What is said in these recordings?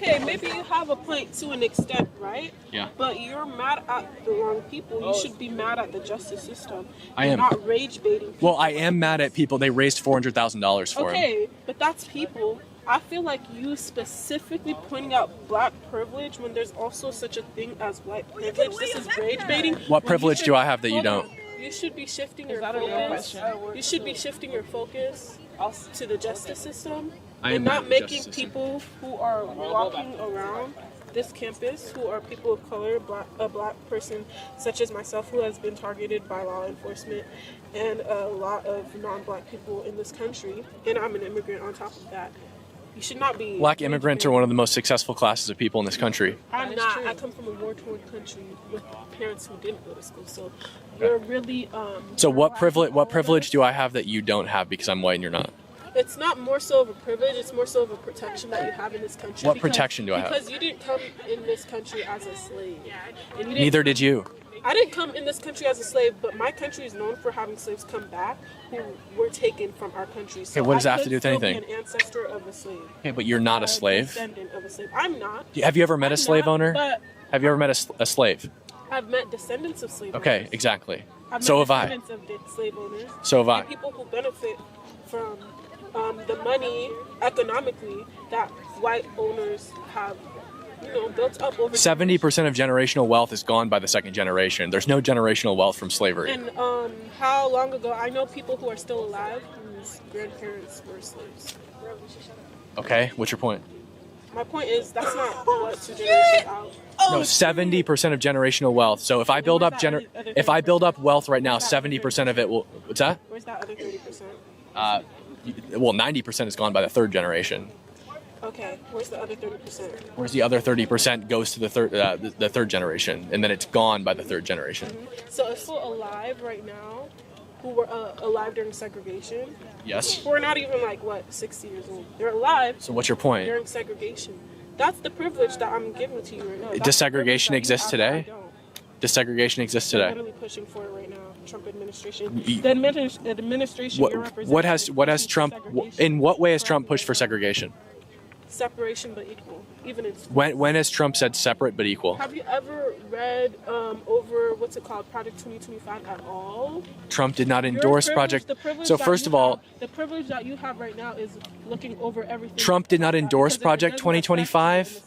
Okay, maybe you have a point to an extent, right? Yeah. But you're mad at the wrong people. You should be mad at the justice system. I am. Not rage baiting people. Well, I am mad at people. They raised $400,000 for him. Okay, but that's people. I feel like you specifically pointing out black privilege when there's also such a thing as white privilege. This is rage baiting. What privilege do I have that you don't? You should be shifting your focus. You should be shifting your focus to the justice system and not making people who are walking around this campus who are people of color, a black person such as myself who has been targeted by law enforcement and a lot of non-black people in this country, and I'm an immigrant on top of that. You should not be. Black immigrants are one of the most successful classes of people in this country. I'm not. I come from a war-torn country with parents who didn't go to school, so you're really. So what privilege do I have that you don't have because I'm white and you're not? It's not more so of a privilege, it's more so of a protection that you have in this country. What protection do I have? Because you didn't come in this country as a slave. And Neither did you. I didn't come in this country as a slave, but my country is known for having slaves come back who were taken from our country. So okay, what does that have to do with anything? I'm an ancestor of a slave. Okay, but you're not a slave? Descendant of a slave. I'm not. Have you ever met a slave owner? Have you ever met a slave? I've met descendants of slave owners. Okay, exactly. So have I. Descendants of slave owners. So have I. People who benefit from the money economically that white owners have, built up over 70% of generational wealth is gone by the second generation. There's no generational wealth from slavery. And how long ago? I know people who are still alive whose grandparents were slaves. Okay, what's your point? My point is that's not what 2 generations out. No, 70% of generational wealth. So if I build up wealth right now, 70% of it will. What's that? Where's that other 30%? Well, 90% is gone by the third generation. Okay, where's the other 30%? Whereas the other 30% goes to the third generation, and then it's gone by the third generation. Mm-hmm. So if people alive right now who were alive during segregation, yes, who are not even 60 years old, they're alive. So what's your point? During segregation, that's the privilege that I'm giving to you right now. Does segregation exist today? Does segregation exist today? I'm literally pushing for it right now. Trump administration. The administration you're representing. What has Trump? In what way has Trump pushed for segregation? Separation but equal, even in when has Trump said separate but equal? Have you ever read over what's it called, Project 2025 at all? Trump did not endorse Project. So first of all, the privilege that you have right now is looking over everything. Trump did not endorse Project 2025.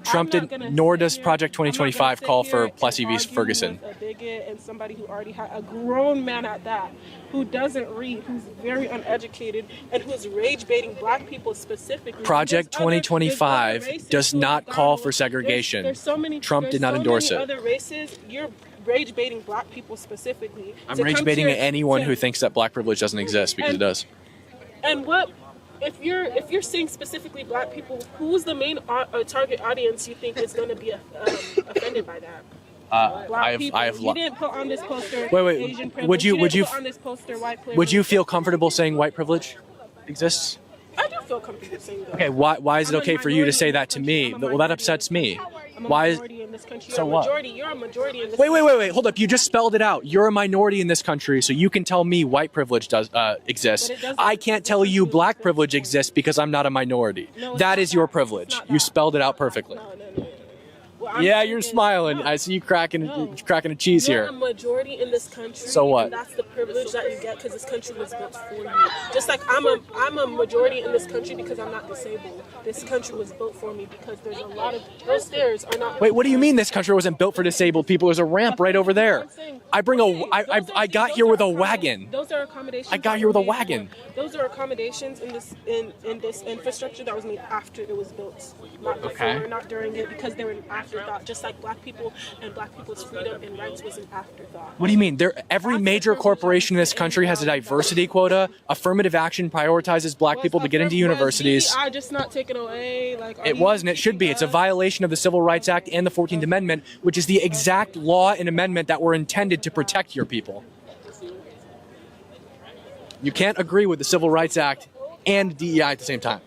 Trump did, nor does Project 2025 call for Plessy v. Ferguson. A bigot and somebody who already had a grown man at that, who doesn't read, who's very uneducated, and who's rage baiting black people specifically. Project 2025 does not call for segregation. There's so many. Trump did not endorse it. Other races, you're rage baiting black people specifically. I'm rage baiting anyone who thinks that black privilege doesn't exist because it does. And what? If you're saying specifically black people, who's the main target audience you think is going to be offended by that? Black people. You didn't put on this poster. Wait. Asian privilege. Would you put on this poster white privilege? Would you feel comfortable saying white privilege exists? I do feel comfortable saying that. Okay, why is it okay for you to say that to me? Well, that upsets me. Why is in this country? So what? You're a majority in this Wait, hold up. You just spelled it out. You're a minority in this country, so you can tell me white privilege does exist. I can't tell you black privilege exists because I'm not a minority. That is your privilege. You spelled it out perfectly. No. Yeah, you're smiling. I see you cracking a cheese here. You're a majority in this country. So what? And that's the privilege that you get because this country was built for you. Just like I'm a majority in this country because I'm not disabled. This country was built for me because there's a lot of those stairs are not. Wait, what do you mean this country wasn't built for disabled people? There's a ramp right over there. I got here with a wagon. Those are accommodations. I got here with a wagon. Those are accommodations in this infrastructure that was made after it was built, not before, not during it, because they were an afterthought. Just like black people and black people's freedom and rights was an afterthought. What do you mean? Every major corporation in this country has a diversity quota. Affirmative action prioritizes black people to get into universities. I just not taken away. It was, and it should be. It's a violation of the Civil Rights Act and the 14th Amendment, which is the exact law and amendment that were intended to protect your people. You can't agree with the Civil Rights Act and DEI at the same time.